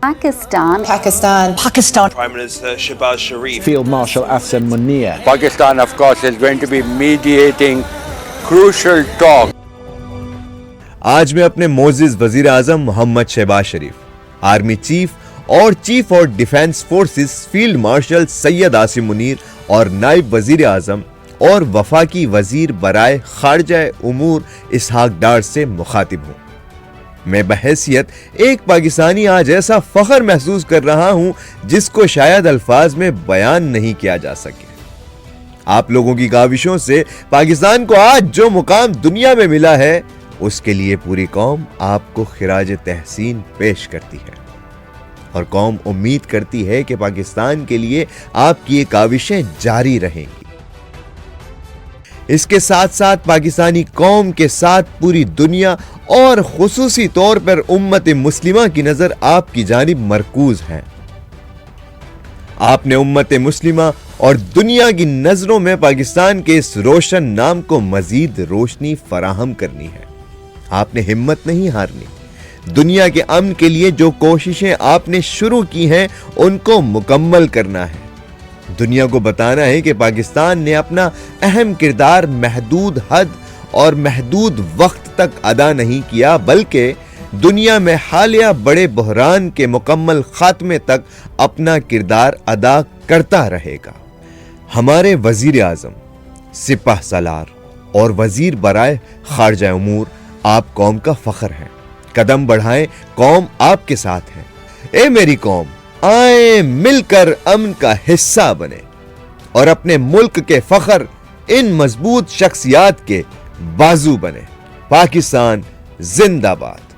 Pakistan. Prime Minister Shehbaz Sharif. Field Marshal Afzal Munir. Pakistan, of course, is going to be mediating crucial talks. آج میں اپنے معزز وزیر اعظم Muhammad Shehbaz Sharif, army chief اور chief of defence forces field marshal Syed Asim Munir اور نائب وزیر اعظم اور وفاقی وزیر برائے خارجہ امور اسحاق ڈار سے مخاطب ہوں۔ میں بحیثیت ایک پاکستانی آج ایسا فخر محسوس کر رہا ہوں جس کو شاید الفاظ میں بیان نہیں کیا جا سکے۔ آپ لوگوں کی کاوشوں سے پاکستان کو آج جو مقام دنیا میں ملا ہے، اس کے لیے پوری قوم آپ کو خراج تحسین پیش کرتی ہے، اور قوم امید کرتی ہے کہ پاکستان کے لیے آپ کی یہ کاوشیں جاری رہیں گی۔ اس کے ساتھ ساتھ پاکستانی قوم کے ساتھ پوری دنیا اور خصوصی طور پر امت مسلمہ کی نظر آپ کی جانب مرکوز ہے۔ آپ نے امت مسلمہ اور دنیا کی نظروں میں پاکستان کے اس روشن نام کو مزید روشنی فراہم کرنی ہے۔ آپ نے ہمت نہیں ہارنی۔ دنیا کے امن کے لیے جو کوششیں آپ نے شروع کی ہیں ان کو مکمل کرنا ہے۔ دنیا کو بتانا ہے کہ پاکستان نے اپنا اہم کردار محدود حد اور محدود وقت تک ادا نہیں کیا، بلکہ دنیا میں حالیہ بڑے بحران کے مکمل خاتمے تک اپنا کردار ادا کرتا رہے گا۔ ہمارے وزیر اعظم، سپہ سالار اور وزیر برائے خارجہ امور آپ قوم کا فخر ہیں۔ قدم بڑھائیں، قوم آپ کے ساتھ ہے۔ اے میری قوم، آئیں مل کر امن کا حصہ بنیں اور اپنے ملک کے فخر ان مضبوط شخصیات کے بازو بنیں۔ پاکستان زندہ باد۔